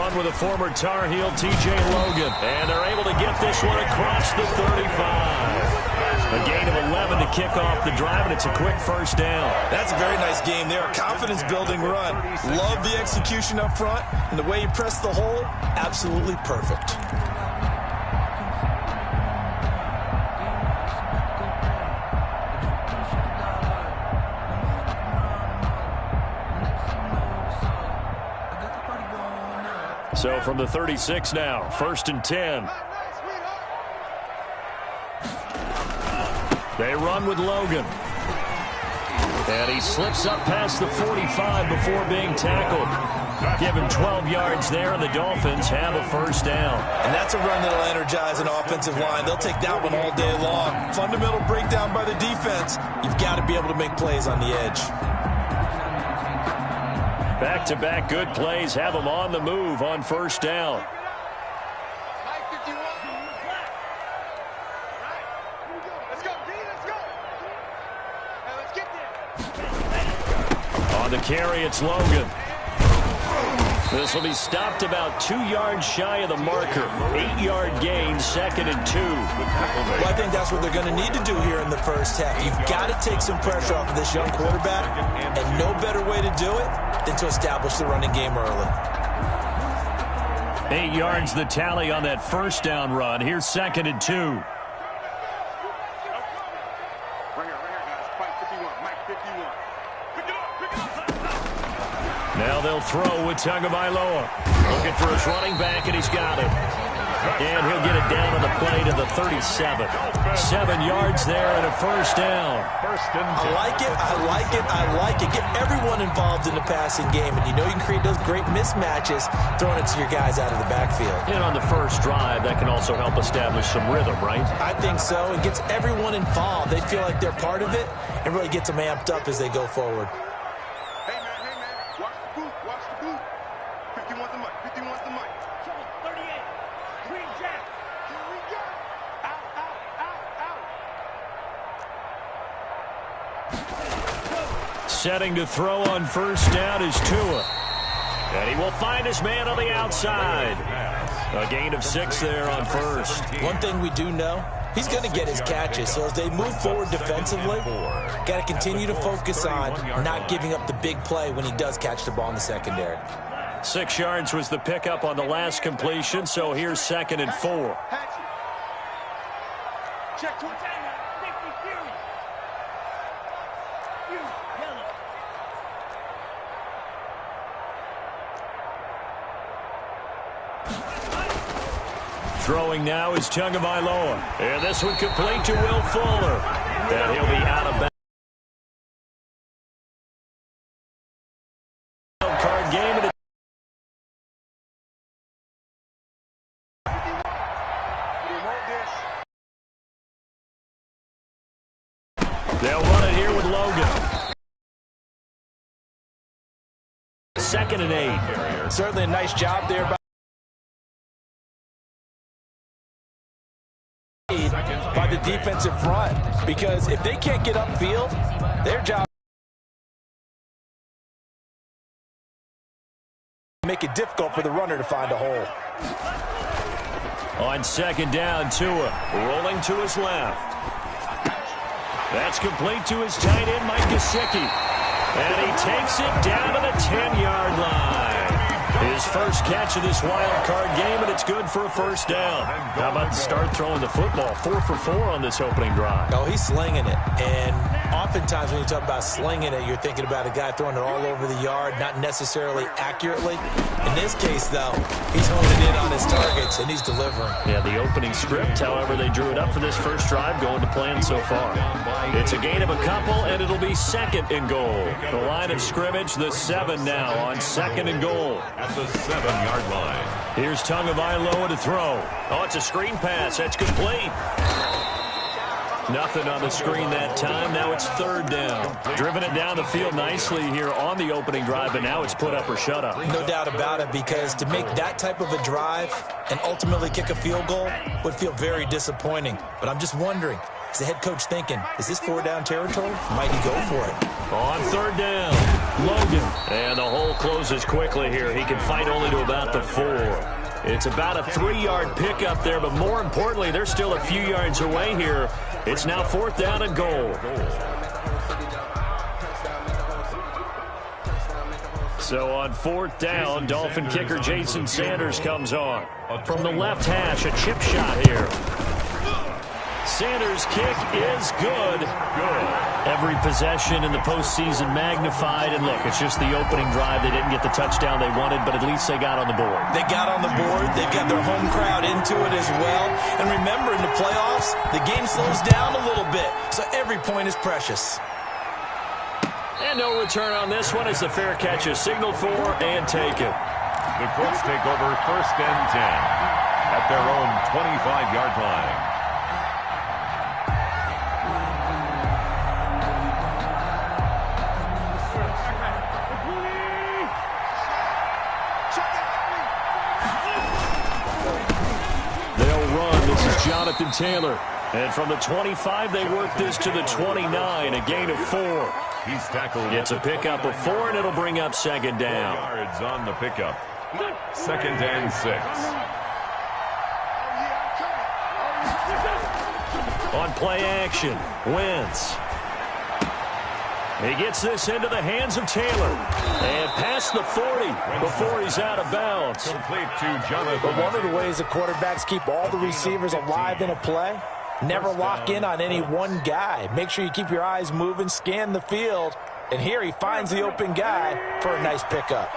run with a former Tar Heel, T.J. Logan. And they're able to get this one across the 35. A gain of 11 to kick off the drive, and it's a quick first down. That's a very nice game there. A confidence-building run. Love the execution up front, and the way you press the hole, absolutely perfect. So from the 36 now, 1st and 10. They run with Logan. And he slips up past the 45 before being tackled. Give him 12 yards there, and the Dolphins have a first down. And that's a run that'll energize an offensive line. They'll take that one all day long. Fundamental breakdown by the defense. You've got to be able to make plays on the edge. Back-to-back good plays have them on the move on first down. On the carry, it's Logan. This will be stopped about 2 yards shy of the marker. 8-yard gain, 2nd and 2. Well, I think that's what they're going to need to do here in the first half. You've got to take some pressure off of this young quarterback, and no better way to do it than to establish the running game early. 8 yards the tally on that first down run. Here's 2nd and 2. Now they'll throw with Tagovailoa. Looking for his running back, and he's got it. And he'll get it down on the play to the 37. 7 yards there and a first down. I like it, I like it, I like it. Get everyone involved in the passing game, and you know you can create those great mismatches throwing it to your guys out of the backfield. And on the first drive, that can also help establish some rhythm, right? I think so. It gets everyone involved. They feel like they're part of it, and really gets them amped up as they go forward. Setting to throw on first down is Tua. And he will find his man on the outside. A gain of 6 there on first. One thing we do know, he's going to get his catches. So as they move forward defensively, got to continue to focus on not giving up the big play when he does catch the ball in the secondary. 6 yards was the pickup on the last completion, so here's 2nd and 4. Check to attack. Throwing now is Tagovailoa. And this one complete to Will Fuller. And he'll be out of bounds. Card game. They'll run it here with Logan. 2nd and 8. Certainly a nice job there by the defensive front, because if they can't get upfield, their job make it difficult for the runner to find a hole. On 2nd down, Tua rolling to his left. That's complete to his tight end, Mike Gesicki. And he takes it down to the 10-yard line. His first catch of this wild card game, and it's good for a first down. How about to start throwing the football? 4 for 4 on this opening drive. Oh, he's slinging it. And oftentimes when you talk about slinging it, you're thinking about a guy throwing it all over the yard, not necessarily accurately. In this case, though, he's honing in on his targets, and he's delivering. Yeah, the opening script, however, they drew it up for this first drive, going to plan so far. It's a gain of a couple, and it'll be 2nd and goal. The line of scrimmage, the 7 now on 2nd and goal. At the 7-yard line. Here's Tagovailoa to throw. Oh, it's a screen pass. That's complete. Nothing on the screen that time. Now it's 3rd down. Driven it down the field nicely here on the opening drive, but now it's put up or shut up. No doubt about it, because to make that type of a drive and ultimately kick a field goal would feel very disappointing. But I'm just wondering, is the head coach thinking, is this 4-down territory? Might he go for it? On third down, Logan. And the hole closes quickly here. He can fight only to about the 4. It's about a 3-yard pickup there, but more importantly, they're still a few yards away here. It's now 4th down and goal. So on 4th down, Dolphin kicker Jason Sanders comes on. From the left hash, a chip shot here. Sanders' kick is good. Every possession in the postseason magnified. And look, it's just the opening drive. They didn't get the touchdown they wanted, but at least they got on the board. They got on the board. They've got their home crowd into it as well. And remember, in the playoffs, the game slows down a little bit. So every point is precious. And no return on this one as the fair catch is signaled for and taken. The Colts take over 1st and 10 at their own 25-yard line. Jonathan Taylor. And from the 25, they work this to the 29, a gain of 4. He's tackled. It's a pickup of 4, and it'll bring up 2nd down. 4 yards on the pickup. 2nd and 6. On play action, Wentz. He gets this into the hands of Taylor. And past the 40 before he's out of bounds. Complete to Jonathan. But one of the ways the quarterbacks keep all the receivers alive in a play, never lock in on any one guy. Make sure you keep your eyes moving, scan the field. And here he finds the open guy for a nice pickup.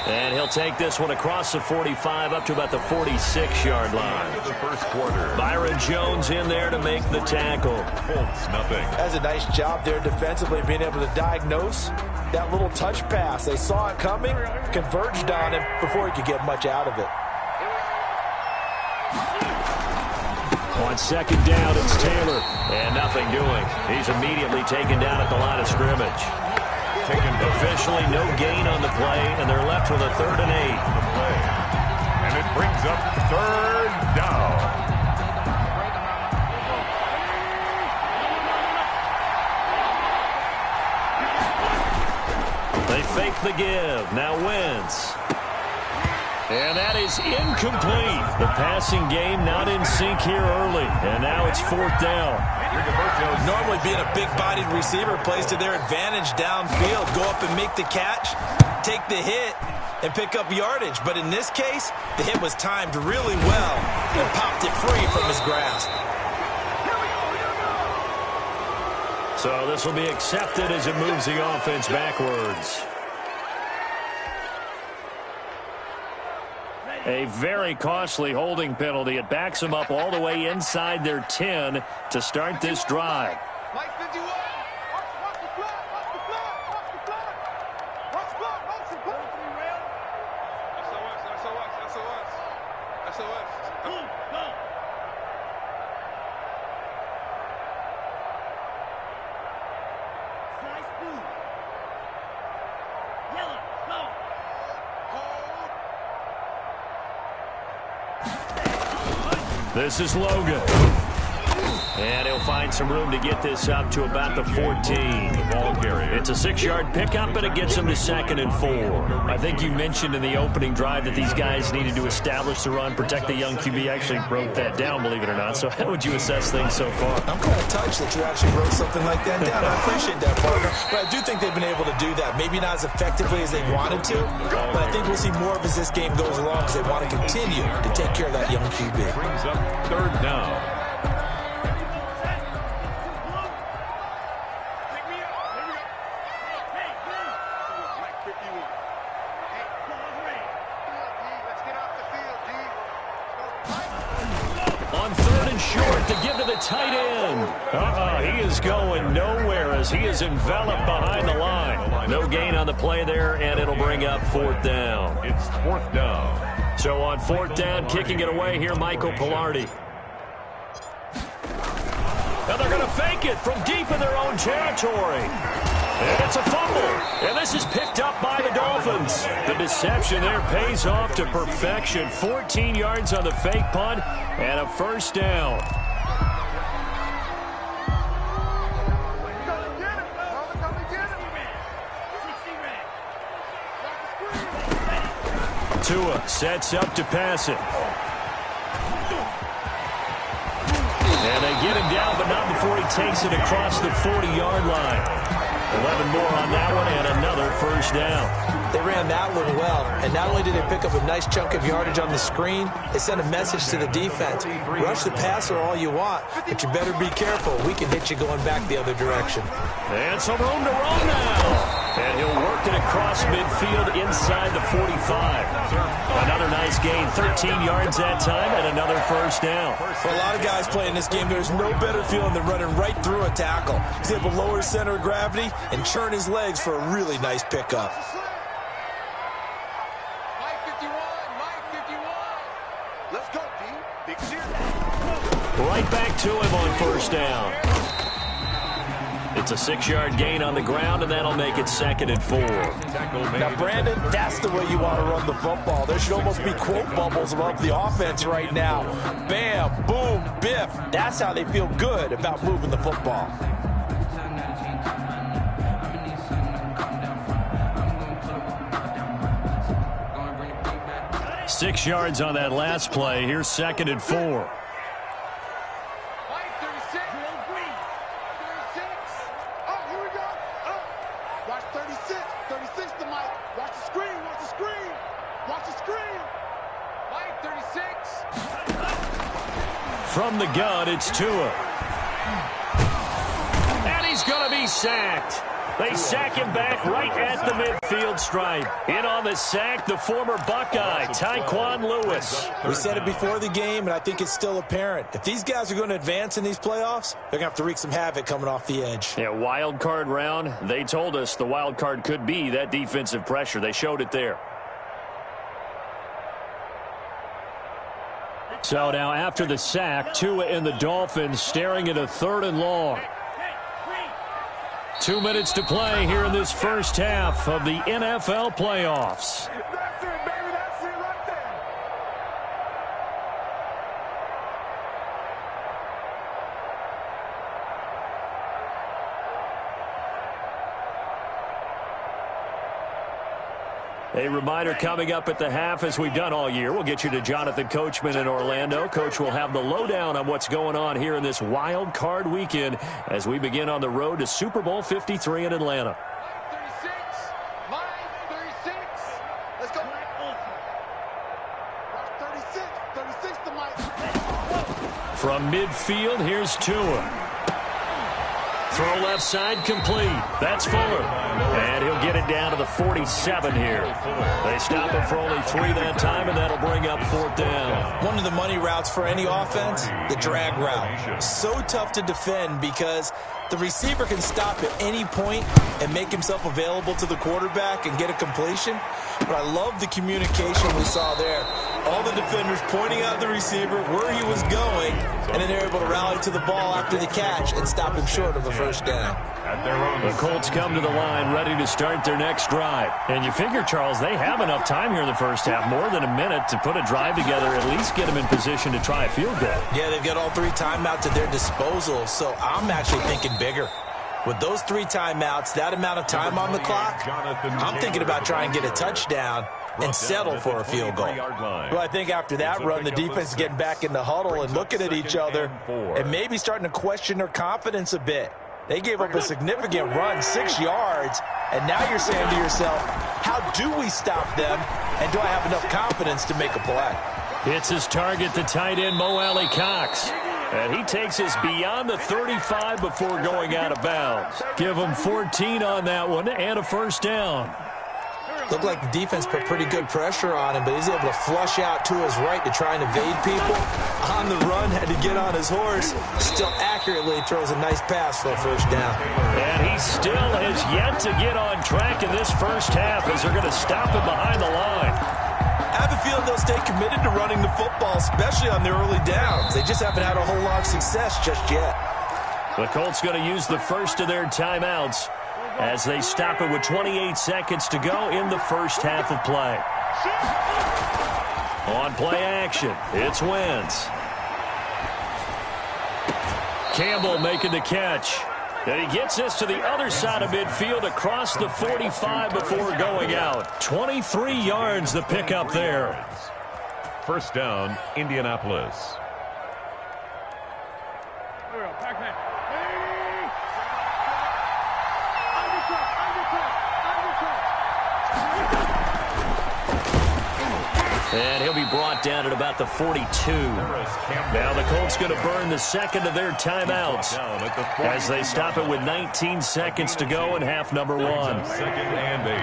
And he'll take this one across the 45 up to about the 46-yard line. The first quarter. Byron Jones in there to make the tackle. Colts, nothing. That's a nice job there defensively, being able to diagnose that little touch pass. They saw it coming, converged on him before he could get much out of it. On 2nd down, it's Taylor. And nothing doing. He's immediately taken down at the line of scrimmage. Officially no gain on the play, and they're left with a 3rd and 8. And it brings up 3rd down. They fake the give. Now Wentz. And that is incomplete. The passing game not in sync here early. And now it's 4th down. Normally being a big-bodied receiver plays to their advantage downfield. Go up and make the catch, take the hit, and pick up yardage. But in this case, the hit was timed really well and popped it free from his grasp. So this will be accepted as it moves the offense backwards. A very costly holding penalty. It backs them up all the way inside their 10 to start this drive. This is Logan. And he'll find some room to get this up to about the 14. It's a 6-yard pickup, but it gets him to 2nd and 4. I think you mentioned in the opening drive that these guys needed to establish the run, protect the young QB. I actually wrote that down, believe it or not. So how would you assess things so far? I'm kind of touched that you actually wrote something like that down. I appreciate that, partner. But I do think they've been able to do that. Maybe not as effectively as they wanted to, but I think we'll see more of as this game goes along because they want to continue to take care of that young QB. Brings up 3rd down. Tight end. He is going nowhere as he is enveloped behind the line. No gain on the play there, and it'll bring up 4th down. It's 4th down. So on 4th down, kicking it away here, Michael Pilardi. And they're going to fake it from deep in their own territory. And it's a fumble. And this is picked up by the Dolphins. The deception there pays off to perfection. 14 yards on the fake punt and a first down. Tua sets up to pass it. And they get him down, but not before he takes it across the 40-yard line. 11 more on that one and another first down. They ran that one well, and not only did they pick up a nice chunk of yardage on the screen, they sent a message to the defense. Rush the passer all you want, but you better be careful. We can hit you going back the other direction. And some room to run now. And he'll work it across midfield inside the 45. Another nice gain, 13 yards that time, and another first down. For a lot of guys playing this game, there's no better feeling than running right through a tackle. He's able to lower his center of gravity and churn his legs for a really nice pickup. Let's go, D. Big zero. Right back to him on first down. It's a 6-yard gain on the ground, and that'll make it 2nd and 4. Now, Brandon, that's the way you want to run the football. There should almost be quote bubbles above the offense right now. Bam, boom, biff. That's how they feel good about moving the football. Six yards on that last play. Here's 2nd and 4. From the gun, it's Tua. And he's going to be sacked. They sack him back right at the midfield stripe. In on the sack, the former Buckeye, Tyquan Lewis. We said it before the game, and I think it's still apparent. If these guys are going to advance in these playoffs, they're going to have to wreak some havoc coming off the edge. Yeah, wild card round. They told us the wild card could be that defensive pressure. They showed it there. So now after the sack, Tua and the Dolphins staring at a 3rd and long. 2 minutes to play here in this first half of the NFL playoffs. That's it, baby. That's it right there. A reminder coming up at the half, as we've done all year. We'll get you to Jonathan Coachman in Orlando. Coach will have the lowdown on what's going on here in this wild card weekend as we begin on the road to Super Bowl 53 in Atlanta. 36. Let's go. 36 to Mike. From midfield, here's Tua. Throw left side complete. That's Fuller. And he'll get it down to the 47 here. They stop him for only 3 that time, and that'll bring up 4th down. One of the money routes for any offense, the drag route. So tough to defend because the receiver can stop at any point and make himself available to the quarterback and get a completion. But I love the communication we saw there. All the defenders pointing out the receiver, where he was going, and then they're able to rally to the ball after the catch and stop him short of a first down. The Colts come to the line ready to start their next drive. And you figure, Charles, they have enough time here in the first half, more than a minute, to put a drive together, at least get them in position to try a field goal. Yeah, they've got all 3 timeouts at their disposal, so I'm actually thinking bigger. With those 3 timeouts, that amount of time on the clock, I'm thinking about trying to get a touchdown and settle for a field goal. Well, I think after that run, the defense is getting back in the huddle and looking at each other and maybe starting to question their confidence a bit. They gave up a significant run, 6 yards, and now you're saying to yourself, how do we stop them, and do I have enough confidence to make a play? It's his target, the tight end, Mo Alley Cox. And he takes us beyond the 35 before going out of bounds. Give him 14 on that one and a first down. Looked like the defense put pretty good pressure on him, but he's able to flush out to his right to try and evade people. On the run, had to get on his horse. Still accurately throws a nice pass for a first down. And he still has yet to get on track in this first half as they're going to stop him behind the line. I have a feeling they'll stay committed to running the football, especially on the early downs. They just haven't had a whole lot of success just yet. The Colts going to use the first of their timeouts as they stop it with 28 seconds to go in the first half of play. On play action, it's Wentz. Campbell making the catch. And he gets this to the other side of midfield across the 45 before going out. 23 yards the pickup there. First down, Indianapolis. And he'll be brought down at about the 42. Now the Colts going to burn the second of their timeouts as they stop it with 19 seconds to go in half number one. Second and 8.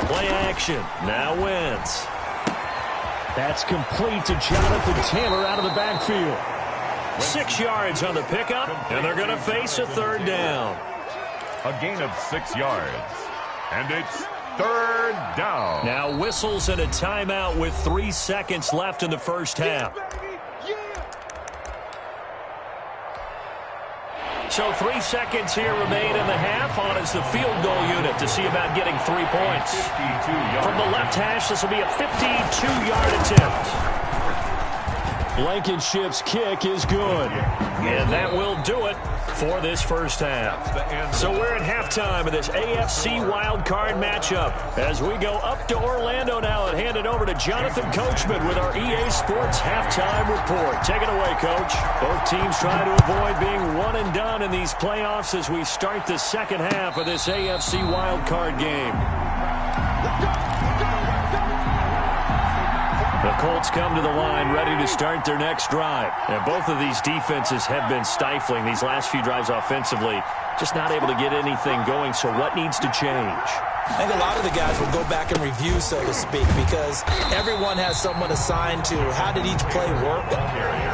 Play action. Now Wentz. That's complete to Jonathan Taylor out of the backfield. 6 yards on the pickup, and they're going to face a third down. A gain of 6 yards. And it's third down. Now whistles and a timeout with 3 seconds left in the first half. So 3 seconds here remain in the half on as the field goal unit to see about getting 3 points. From the left hash, this will be a 52-yard attempt. Blankenship's kick is good. And that will do it for this first half. So we're at halftime of this AFC wildcard matchup as we go up to Orlando now and hand it over to Jonathan Coachman with our EA Sports halftime report. Take it away, Coach. Both teams trying to avoid being one and done in these playoffs as we start the second half of this AFC wildcard game. The Colts come to the line ready to start their next drive. And both of these defenses have been stifling these last few drives offensively. Just not able to get anything going, so what needs to change? I think a lot of the guys will go back and review, so to speak, because everyone has someone assigned to how did each play work.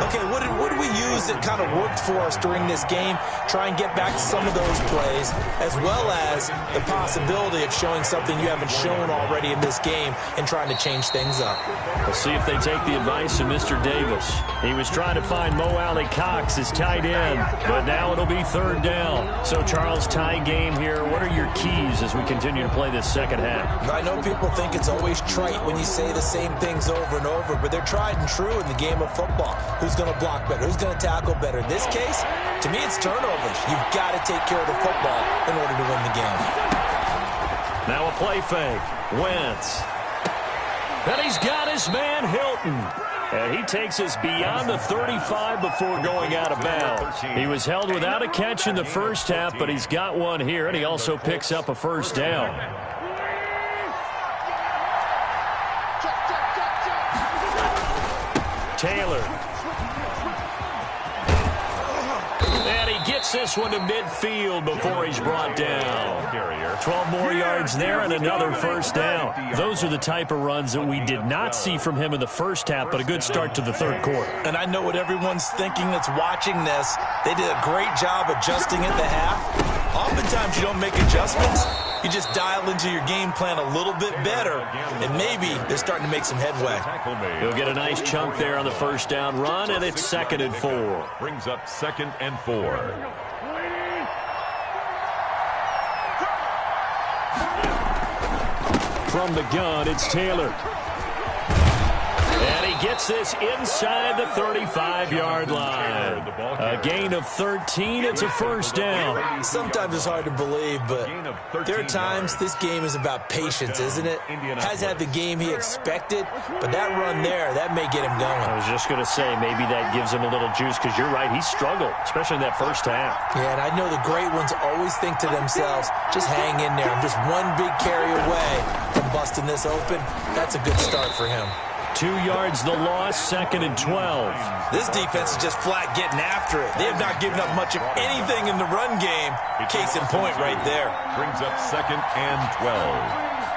Okay, what did we use that kind of worked for us during this game? Try and get back to some of those plays, as well as the possibility of showing something you haven't shown already in this game and trying to change things up. We'll see if they take the advice of Mr. Davis. He was trying to find Mo Alley Cox as tight end, but now it'll be third down. So, Charles, tie game here. What are your keys as we continue to play this second half? I know people think it's always trite when you say the same things over and over, but they're tried and true in the game of football. Who's going to block better? Who's going to tackle better? In this case, to me, it's turnovers. You've got to take care of the football in order to win the game. Now a play fake. Wentz. And he's got his man Hilton. And he takes us beyond the 35 before going out of bounds. He was held without a catch in the first half, but he's got one here, and he also picks up a first down. Taylor. And he gets this one to midfield before he's brought down. 12 more yards there and another first down. Those are the type of runs that we did not see from him in the first half, but a good start to the third quarter. And I know what everyone's thinking that's watching this. They did a great job adjusting at the half. Oftentimes you don't make adjustments. You just dial into your game plan a little bit better, and maybe they're starting to make some headway. He'll get a nice chunk there on the first down run, and it's 2nd and 4. Brings up 2nd and 4. From the gun, it's Taylor. And he gets this inside the 35-yard line. A gain of 13. It's a first down. Sometimes it's hard to believe, but there are times this game is about patience, isn't it? Has had the game he expected, but that run there, that may get him going. I was just going to say, maybe that gives him a little juice, because you're right, he struggled, especially in that first half. Yeah, and I know the great ones always think to themselves, just hang in there. I'm just one big carry away from busting this open. That's a good start for him. 2 yards the loss, 2nd and 12. This defense is just flat getting after it. They have not given up much of anything in the run game. Case in point right there. Brings up 2nd and 12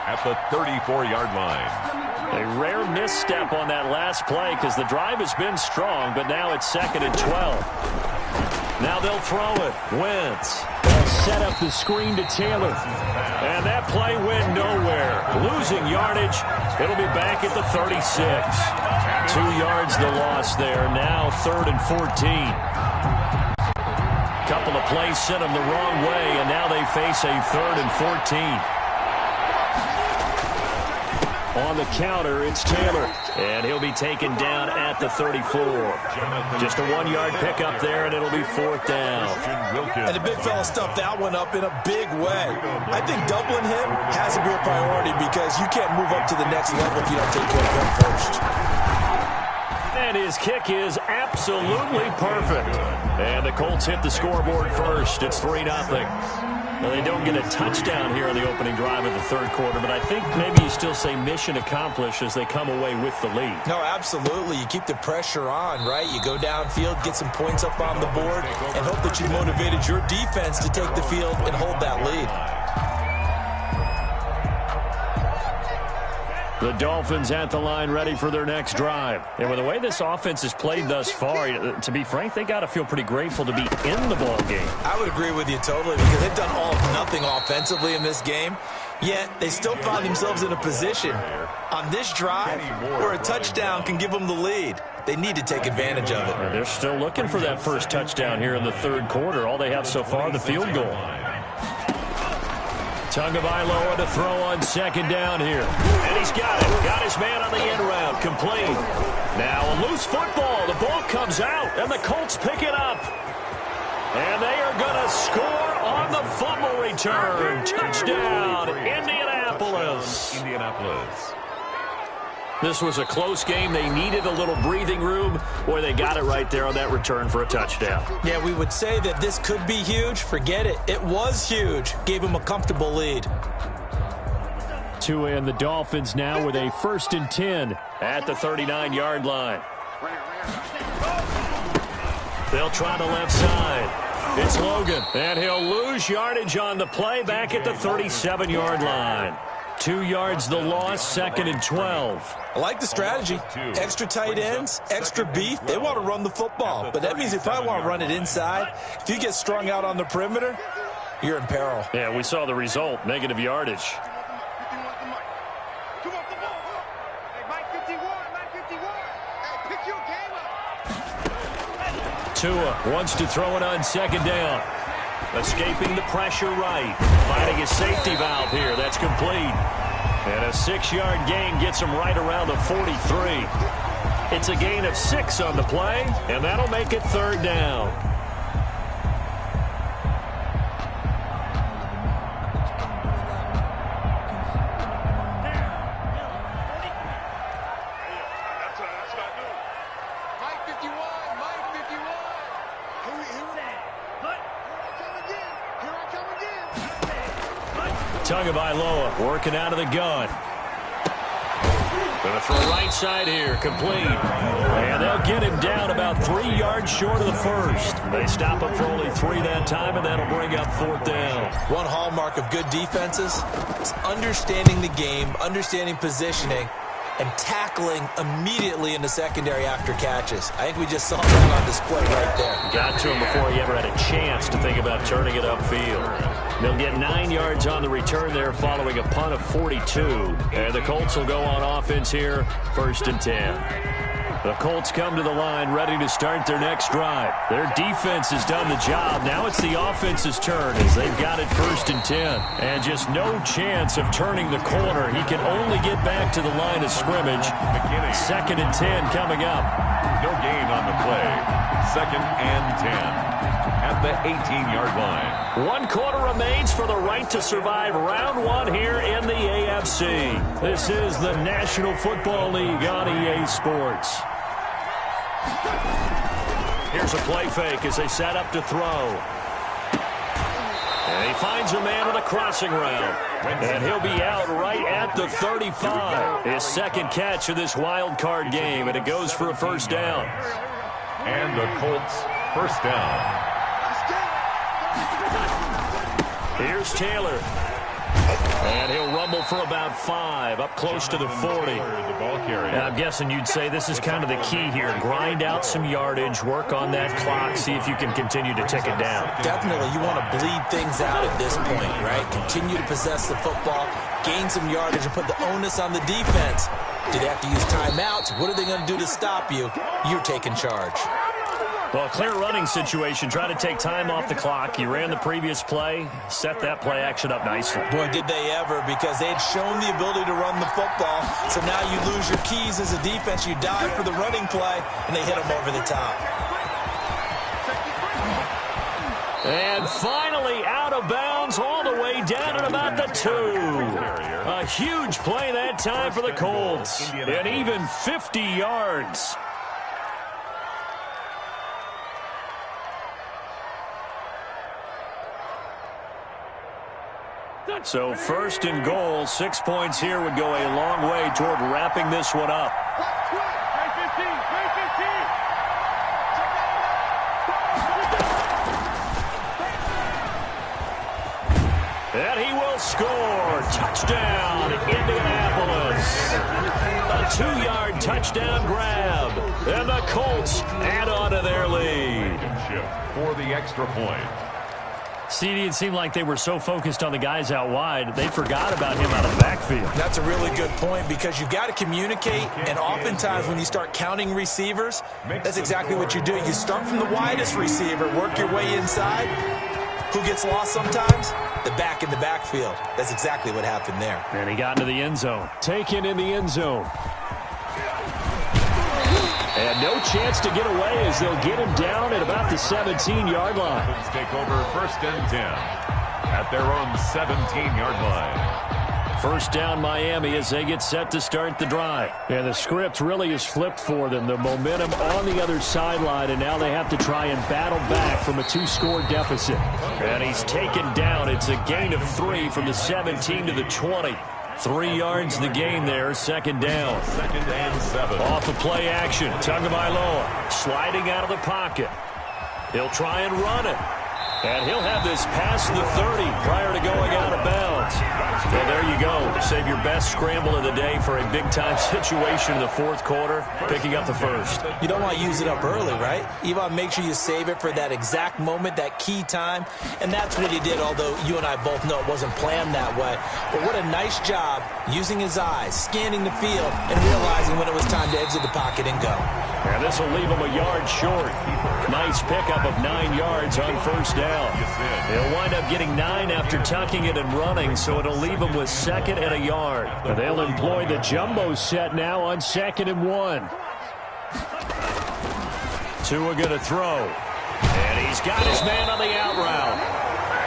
at the 34-yard line. A rare misstep on that last play because the drive has been strong, but now it's 2nd and 12. Now they'll throw it. Wentz. set up the screen to Taylor. And that play went nowhere. Losing yardage. It'll be back at the 36. 2 yards the loss there. Now 3rd and 14. Couple of plays sent them the wrong way, and now they face a 3rd and 14. On the counter, it's Taylor, and he'll be taken down at the 34. Just a 1-yard pickup there, and it'll be 4th down. And the big fella stuffed that one up in a big way. I think doubling him has to be a priority because you can't move up to the next level if you don't take care of him first. And his kick is absolutely perfect. And the Colts hit the scoreboard first. It's 3-0. Now, they don't get a touchdown here in the opening drive of the 3rd quarter, but I think maybe you still say mission accomplished as they come away with the lead. No, absolutely. You keep the pressure on, right? You go downfield, get some points up on the board, and hope that you motivated your defense to take the field and hold that lead. The Dolphins at the line ready for their next drive. And with the way this offense has played thus far, to be frank, they got to feel pretty grateful to be in the ball game. I would agree with you totally because they've done all of nothing offensively in this game, yet they still find themselves in a position on this drive where a touchdown can give them the lead. They need to take advantage of it. They're still looking for that first touchdown here in the 3rd quarter. All they have so far, the field goal. Tagovailoa to throw on 2nd down here. And he's got it. Got his man on the end route. Complete. Now a loose football. The ball comes out, and the Colts pick it up. And they are going to score on the fumble return. Touchdown, Indianapolis. This was a close game. They needed a little breathing room, or they got it right there on that return for a touchdown. Yeah, we would say that this could be huge. Forget it. It was huge. Gave them a comfortable lead. Tua and the Dolphins now with a 1st and 10 at the 39-yard line. They'll try the left side. It's Logan, and he'll lose yardage on the play back at the 37-yard line. 2 yards the loss, 2nd and 12. I like the strategy. Extra tight ends, extra beef. They want to run the football, but that means they probably want to run it inside. If you get strung out on the perimeter, you're in peril. Yeah, we saw the result, negative yardage. Tua wants to throw it on 2nd down. Escaping the pressure right. Finding his safety valve here. That's complete. And a 6-yard gain gets him right around the 43. It's a gain of 6 on the play, and that'll make it 3rd down. Tagovailoa working out of the gun. Going to throw right side here, complete. And they'll get him down about 3 yards short of the 1st. They stop him for only 3 that time, and that'll bring up 4th down. One hallmark of good defenses is understanding the game, understanding positioning, and tackling immediately in the secondary after catches. I think we just saw that on display right there. Got to him before he ever had a chance to think about turning it upfield. They'll get 9 yards on the return there following a punt of 42. And the Colts will go on offense here, 1st and 10. The Colts come to the line ready to start their next drive. Their defense has done the job. Now it's the offense's turn as they've got it 1st and 10. And just no chance of turning the corner. He can only get back to the line of scrimmage. 2nd and 10 coming up. No gain on the play. 2nd and 10 at the 18-yard line. 1 quarter remains for the right to survive round 1 here in the AFC. This is the National Football League on EA Sports. Here's a play fake as they set up to throw. And he finds a man with a crossing route. And he'll be out right at the 35. His 2nd catch of this wild card game, and it goes for a 1st down. And the Colts 1st down. Here's Taylor. And he'll rumble for about 5, up close to the 40. And I'm guessing you'd say this is kind of the key here. Grind out some yardage, work on that clock, see if you can continue to tick it down. Definitely, you want to bleed things out at this point, right? Continue to possess the football, gain some yardage, and put the onus on the defense. Do they have to use timeouts? What are they going to do to stop you? You're taking charge. Well, clear running situation. Try to take time off the clock. You ran the previous play, set that play action up nicely. Boy, did they ever, because they had shown the ability to run the football. So now you lose your keys as a defense. You dive for the running play, and they hit them over the top. And finally out of bounds all the way down at about the 2. A huge play that time for the Colts. And even 50 yards. So 1st and goal, 6 points here would go a long way toward wrapping this one up. And he will score. Touchdown, Indianapolis. A 2-yard touchdown grab. And the Colts add on to their lead. For the extra point. CD, it seemed like they were so focused on the guys out wide, they forgot about him out of the backfield. That's a really good point, because you've got to communicate, and oftentimes when you start counting receivers, that's exactly what you do. You start from the widest receiver, work your way inside. Who gets lost sometimes? The back in the backfield. That's exactly what happened there. And he got into the end zone. Taken in the end zone. And no chance to get away as they'll get him down at about the 17-yard line. Let's take over 1st and 10 at their own 17-yard line. First down Miami as they get set to start the drive. And the script really is flipped for them. The momentum on the other sideline, and now they have to try and battle back from a 2-score deficit. And he's taken down. It's a gain of 3 from the 17 to the 20. 3 yards the gain there, 2nd down. 2nd and 7. Off of play action, Tagovailoa sliding out of the pocket. He'll try and run it. And he'll have this past the 30 prior to going out of bounds. So there you go. Save your best scramble of the day for a big-time situation in the 4th quarter, picking up the 1st. You don't want to use it up early, right? You want to make sure you save it for that exact moment, that key time. And that's what he did, although you and I both know it wasn't planned that way. But what a nice job using his eyes, scanning the field, and realizing when it was time to exit the pocket and go. And this will leave him a yard short. Nice pickup of 9 yards on 1st down. He'll wind up getting 9 after tucking it and running, so it'll leave him with 2nd and a yard. They'll employ the jumbo set now on 2nd and 1. Tua going to throw. And he's got his man on the out route.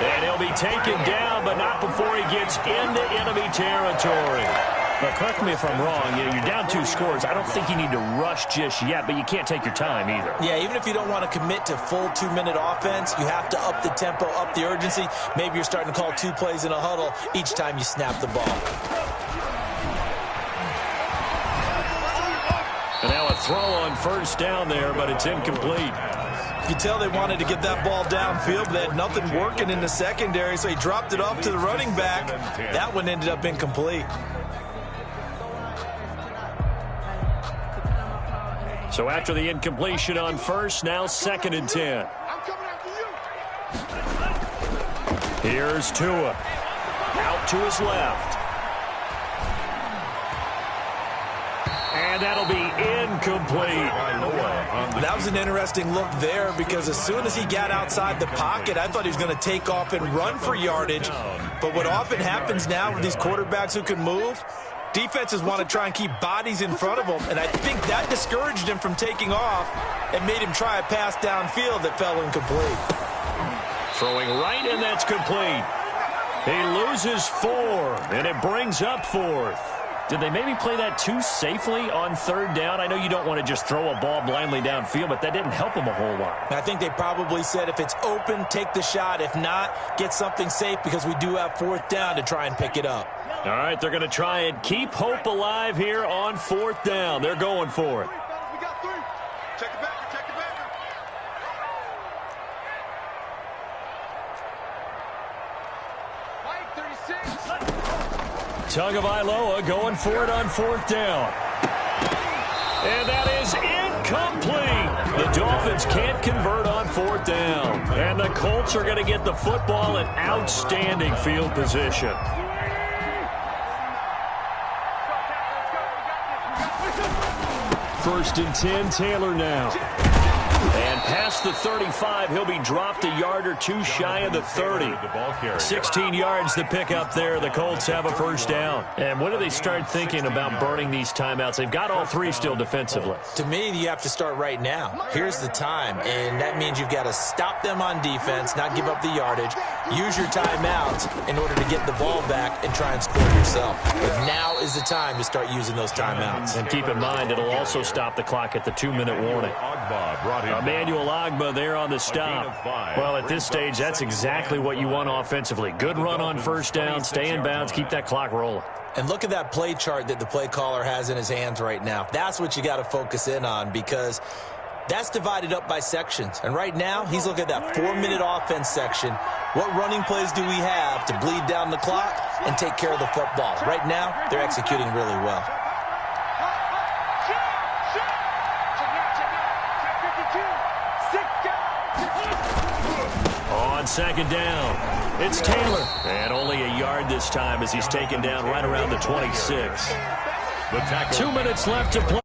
And he'll be taken down, but not before he gets into enemy territory. But correct me if I'm wrong, you're down 2 scores. I don't think you need to rush just yet, but you can't take your time either. Yeah, even if you don't want to commit to full 2-minute offense, you have to up the tempo, up the urgency. Maybe you're starting to call 2 plays in a huddle each time you snap the ball. And now a throw on 1st down there, but it's incomplete. You tell they wanted to get that ball downfield, but they had nothing working in the secondary, so he dropped it off to the running back. That one ended up incomplete. So after the incompletion on 1st, now 2nd and 10. Here's Tua. Out to his left. And that'll be incomplete. That was an interesting look there, because as soon as he got outside the pocket, I thought he was going to take off and run for yardage. But what often happens now with these quarterbacks who can move, defenses want to try and keep bodies in front of them, and I think that discouraged him from taking off and made him try a pass downfield that fell incomplete. Throwing right, and that's complete. He loses 4, and it brings up 4th. Did they maybe play that too safely on 3rd down? I know you don't want to just throw a ball blindly downfield, but that didn't help him a whole lot. I think they probably said if it's open, take the shot. If not, get something safe, because we do have 4th down to try and pick it up. All right, they're going to try and keep hope alive here on 4th down. They're going for it. We got 3. Check it back. Check it back. Mike, 36. Tagovailoa going for it on 4th down. And that is incomplete. The Dolphins can't convert on 4th down. And the Colts are going to get the football in outstanding field position. First and 10, Taylor now. And past the 35, he'll be dropped a yard or two shy of the 30. 16 yards to pick up there. The Colts have a first down. And when do they start thinking about burning these timeouts? They've got all three still defensively. To me, you have to start right now. Here's the time, and that means you've got to stop them on defense, not give up the yardage, use your timeouts in order to get the ball back and try and score yourself. But now is the time to start using those timeouts. And keep in mind, it'll also stop the clock at the 2-minute warning. Emmanuel Ogbah there on the stop. Well, at this stage, that's exactly what you want offensively. Good run on first down, stay in bounds, keep that clock rolling. And look at that play chart that the play caller has in his hands right now. That's what you got to focus in on, because that's divided up by sections. And right now, he's looking at that 4-minute offense section. What running plays do we have to bleed down the clock and take care of the football? Right now, they're executing really well. On 2nd down, it's Taylor. And only a yard this time as he's taken down right around the 26. 2 minutes left to play.